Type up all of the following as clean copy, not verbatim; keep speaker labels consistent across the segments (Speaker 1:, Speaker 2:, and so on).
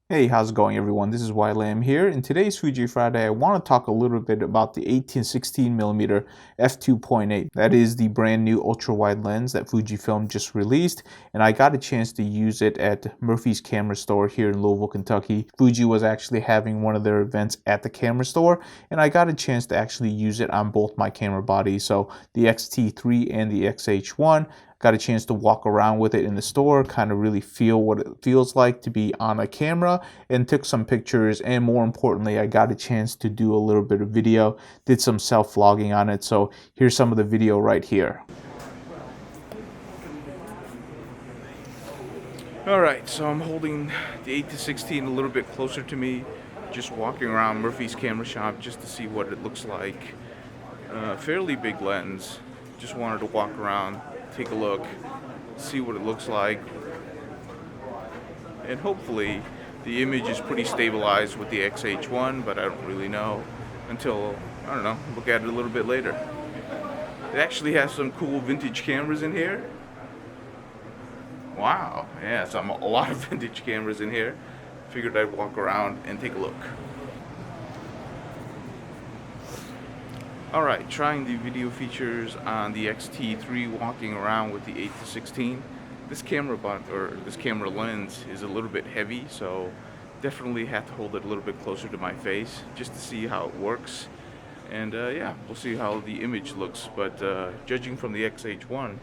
Speaker 1: Hey, how's it going everyone? This is YLAM here. In today's Fuji Friday, I want to talk a little bit about the 18-16mm f2.8. That is the brand new ultra-wide lens that Fujifilm just released, and I got a chance to use it at Murphy's Camera Store here in Louisville, Kentucky. Fuji was actually having one of their events at the camera store, and I got a chance to actually use it on both my camera bodies, so the X-T3 and the X-H1. Got a chance to walk around with it in the store, kind of really feel what it feels like to be on a camera, and took some pictures. And more importantly, I got a chance to do a little bit of video, did some self-vlogging on it. So here's some of the video right here. All right, so I'm holding the 8-16 a little bit closer to me, just walking around Murphy's camera shop just to see what it looks like. Fairly big lens. Just wanted to walk around, take a look, see what it looks like, and hopefully the image is pretty stabilized with the XH1, but I don't really know until, I don't know, look at it a little bit later. It actually has some cool vintage cameras in here. Wow, yeah, a lot of vintage cameras in here. Figured I'd walk around and take a look. Alright, trying the video features on the X-T3, walking around with the 8-16. This camera lens is a little bit heavy, so definitely have to hold it a little bit closer to my face just to see how it works. And yeah, we'll see how the image looks, but judging from the XH1,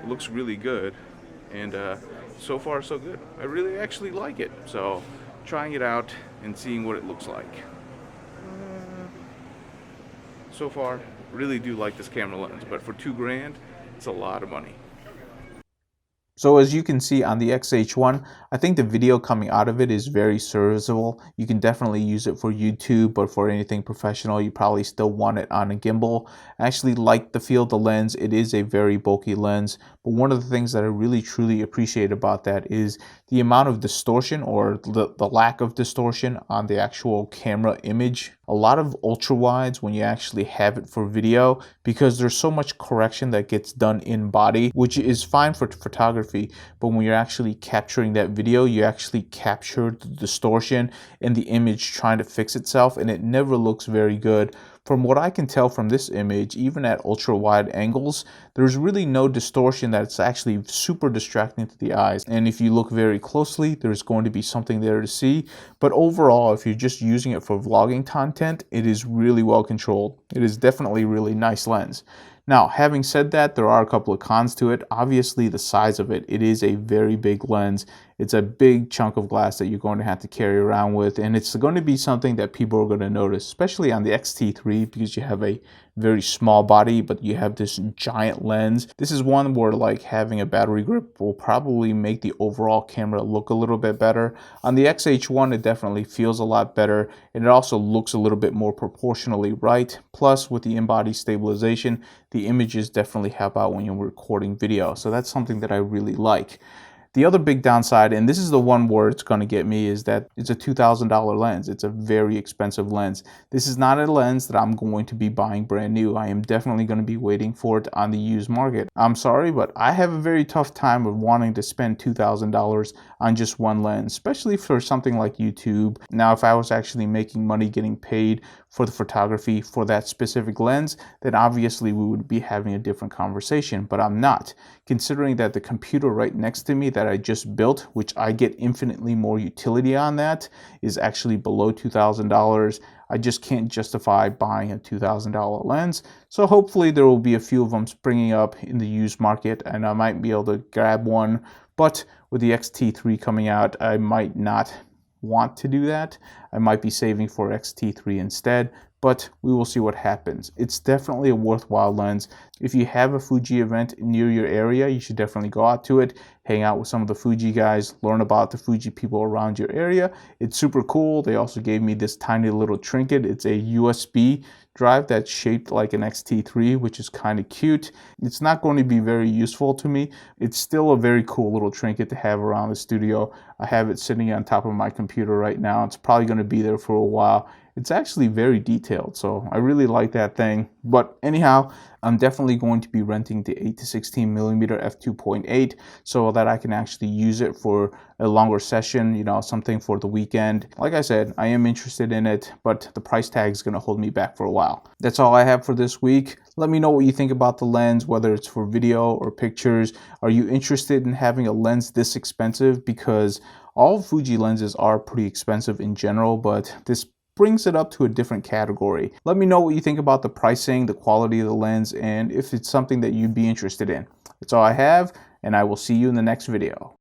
Speaker 1: it looks really good, and so far so good. I really actually like it, so trying it out and seeing what it looks like. So far, really do like this camera lens, but for $2,000, it's a lot of money. So as you can see on the XH1, I think the video coming out of it is very serviceable. You can definitely use it for YouTube, but for anything professional, you probably still want it on a gimbal. I actually like the feel of the lens. It is a very bulky lens, but one of the things that I really truly appreciate about that is the amount of distortion, or the lack of distortion on the actual camera image. A lot of ultra wides, when you actually have it for video, because there's so much correction that gets done in body, which is fine for photography, but when you're actually capturing that video, you actually capture the distortion in the image trying to fix itself, and it never looks very good. From what I can tell from this image, even at ultra wide angles, there's really no distortion that's actually super distracting to the eyes. And if you look very closely, there's going to be something there to see. But overall, if you're just using it for vlogging content, it is really well controlled. It is definitely a really nice lens. Now, having said that, there are a couple of cons to it. Obviously, the size of it. It is a very big lens. It's a big chunk of glass that you're going to have to carry around with, and it's going to be something that people are going to notice, especially on the X-T3, because you have a very small body, but you have this giant lens. This is one where like having a battery grip will probably make the overall camera look a little bit better. On the X-H1, it definitely feels a lot better, and it also looks a little bit more proportionally right. Plus, with the in-body stabilization, the images definitely help out when you're recording video. So that's something that I really like. The other big downside, and this is the one where it's going to get me, is that it's a $2,000 lens. It's a very expensive lens. This is not a lens that I'm going to be buying brand new. I am definitely going to be waiting for it on the used market. I'm sorry, but I have a very tough time of wanting to spend $2,000 on just one lens, especially for something like YouTube. Now, if I was actually making money getting paid for the photography for that specific lens, then obviously we would be having a different conversation, but I'm not. Considering that the computer right next to me that I just built, which I get infinitely more utility on, that is actually below $2,000. I just can't justify buying a $2,000 lens. So hopefully there will be a few of them springing up in the used market, and I might be able to grab one. But with the X-T3 coming out, I might not want to do that. I might be saving for X-T3 instead, but we will see what happens. It's definitely a worthwhile lens. If you have a Fuji event near your area, you should definitely go out to it, hang out with some of the Fuji guys, learn about the Fuji people around your area. It's super cool. They also gave me this tiny little trinket. It's a USB drive that's shaped like an X-T3, which is kind of cute. It's not going to be very useful to me. It's still a very cool little trinket to have around the studio. I have it sitting on top of my computer right now. It's probably going to be there for a while, it's actually very detailed. So I really like that thing. But anyhow, I'm definitely going to be renting the 8 to 16 millimeter f2.8 so that I can actually use it for a longer session, you know, something for the weekend. Like I said, I am interested in it, but the price tag is going to hold me back for a while. That's all I have for this week. Let me know what you think about the lens, whether it's for video or pictures. Are you interested in having a lens this expensive? Because all Fuji lenses are pretty expensive in general, but this brings it up to a different category. Let me know what you think about the pricing, the quality of the lens, and if it's something that you'd be interested in. That's all I have, and I will see you in the next video.